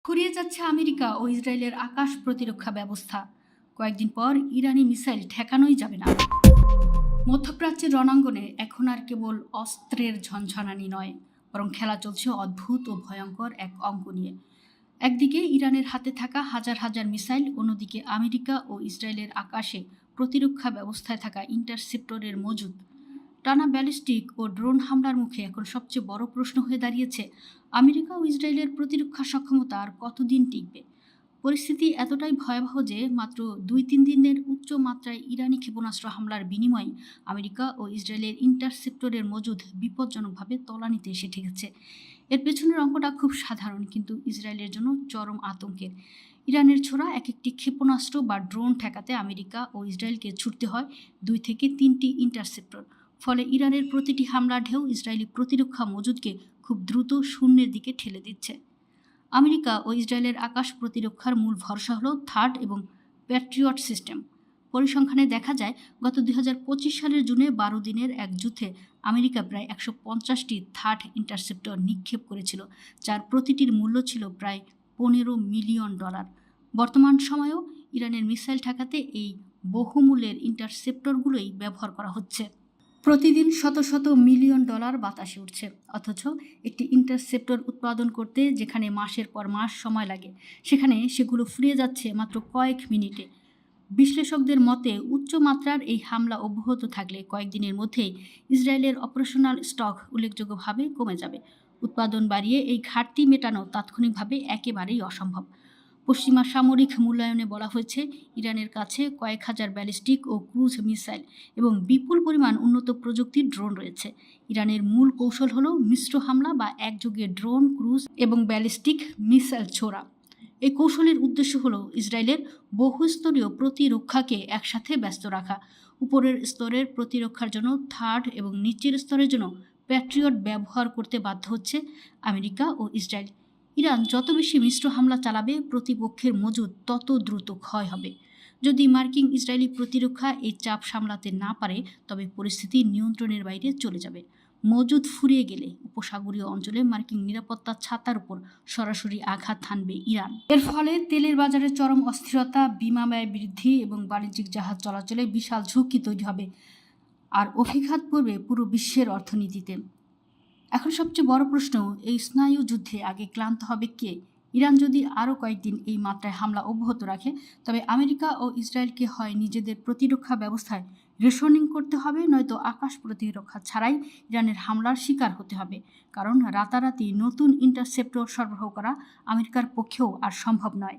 খুঁড়িয়ে যাচ্ছে আমেরিকা ও ইসরায়েলের আকাশ প্রতিরক্ষা ব্যবস্থা। কয়েকদিন পর ইরানি মিসাইল ঠেকানোই যাবে না। মধ্যপ্রাচ্যের রণাঙ্গনে এখন আর কেবল অস্ত্রের ঝনঝনানি নয়, বরং খেলা চলছে অদ্ভুত ও ভয়ঙ্কর এক অঙ্ক নিয়ে। একদিকে ইরানের হাতে থাকা হাজার হাজার মিসাইল, অন্যদিকে আমেরিকা ও ইসরায়েলের আকাশে প্রতিরক্ষা ব্যবস্থায় থাকা ইন্টারসেপ্টরের মজুদ। টানা ব্যালিস্টিক ও ড্রোন হামলার মুখে এখন সবচেয়ে বড় প্রশ্ন হয়ে দাঁড়িয়েছে, আমেরিকা ও ইসরায়েলের প্রতিরক্ষা সক্ষমতা আর কতদিন টিকবে। পরিস্থিতি এতটাই ভয়াবহ যে মাত্র 2-3 দিনের উচ্চ মাত্রায় ইরানি ক্ষেপণাস্ত্র হামলার বিনিময়ে আমেরিকা ও ইসরায়েলের ইন্টারসেপ্টরের মজুদ বিপজ্জনকভাবে তলানিতে এসে ঠেকেছে। এর পেছনের অঙ্কটা খুব সাধারণ, কিন্তু ইসরায়েলের জন্য চরম আতঙ্কের। ইরানের ছোড়া এক একটি ক্ষেপণাস্ত্র বা ড্রোন ঠেকাতে আমেরিকা ও ইসরায়েলকে ছুটতে হয় 2 থেকে 3টি ইন্টারসেপ্টর। ফলে ইরানের প্রতিটি হামলার ঢেউ ইসরায়েলি প্রতিরক্ষা মজুদকে খুব দ্রুত শূন্যের দিকে ঠেলে দিচ্ছে। আমেরিকা ও ইসরায়েলের আকাশ প্রতিরক্ষার মূল ভরসা হল থার্ড এবং প্যাট্রিয়ট সিস্টেম। পরিসংখ্যানে দেখা যায়, গত 2025 সালের জুনে 12 দিনের এক যুদ্ধে আমেরিকা প্রায় 150টি থার্ড ইন্টারসেপ্টর নিক্ষেপ করেছিল, যার প্রতিটির মূল্য ছিল প্রায় $15 মিলিয়ন। বর্তমান সময়েও ইরানের মিসাইল ঠেকাতে এই বহুমূল্যের ইন্টারসেপ্টরগুলোই ব্যবহার করা হচ্ছে। প্রতিদিন শত শত মিলিয়ন ডলার বাতাসে উঠছে, অথচ একটি ইন্টারসেপ্টর উৎপাদন করতে যেখানে মাসের পর মাস সময় লাগে, সেখানে সেগুলো ফুরিয়ে যাচ্ছে মাত্র কয়েক মিনিটে। বিশ্লেষকদের মতে উচ্চ মাত্রার এই হামলা অব্যাহত থাকলে কয়েকদিনের মধ্যেই ইসরায়েলের অপারেশনাল স্টক উল্লেখযোগ্যভাবে কমে যাবে। উৎপাদন বাড়িয়ে এই ঘাটতি মেটানো তাৎক্ষণিকভাবে একেবারেই অসম্ভব। পশ্চিমা সামরিক মূল্যায়নে বলা হয়েছে, ইরানের কাছে কয়েক হাজার ব্যালিস্টিক ও ক্রুজ মিসাইল এবং বিপুল পরিমাণ উন্নত প্রযুক্তির ড্রোন রয়েছে। ইরানের মূল কৌশল হলো মিশ্র হামলা বা একযোগে ড্রোন, ক্রুজ এবং ব্যালিস্টিক মিসাইল ছোড়া। এই কৌশলের উদ্দেশ্য হলো ইসরায়েলের বহুস্তরীয় প্রতিরক্ষাকে একসাথে ব্যস্ত রাখা। উপরের স্তরের প্রতিরক্ষার জন্য থার্ড এবং নিচের স্তরের জন্য প্যাট্রিয়ট ব্যবহার করতে বাধ্য হচ্ছে আমেরিকা ও ইসরায়েল। ইরান যত বেশি মিশ্র হামলা চালাবে, প্রতিপক্ষের মজুদ তত দ্রুত ক্ষয় হবে। যদি মার্কিন ইসরায়েলি প্রতিরক্ষা এই চাপ সামলাতে না পারে, তবে পরিস্থিতি নিয়ন্ত্রণের বাইরে চলে যাবে। মজুদ ফুরিয়ে গেলে উপসাগরীয় অঞ্চলে মার্কিন নিরাপত্তা ছাতার উপর সরাসরি আঘাত হানবে ইরান। এর ফলে তেলের বাজারে চরম অস্থিরতা, বিমা ব্যয় বৃদ্ধি এবং বাণিজ্যিক জাহাজ চলাচলে বিশাল ঝুঁকি তৈরি হবে, আর অভিঘাত পড়বে পুরো বিশ্বের অর্থনীতিতে। এখন সবচেয়ে বড় প্রশ্ন, এই স্নায়ু যুদ্ধে আগে ক্লান্ত হবে কে? ইরান যদি আরও কয়েকদিন এই মাত্রায় হামলা অব্যাহত রাখে, তবে আমেরিকা ও ইসরায়েলকে হয় নিজেদের প্রতিরক্ষা ব্যবস্থায় রেশনিং করতে হবে, নয়তো আকাশ প্রতিরক্ষা ছাড়াই ইরানের হামলার শিকার হতে হবে। কারণ রাতারাতি নতুন ইন্টারসেপ্টর সরবরাহ করা আমেরিকার পক্ষেও আর সম্ভব নয়।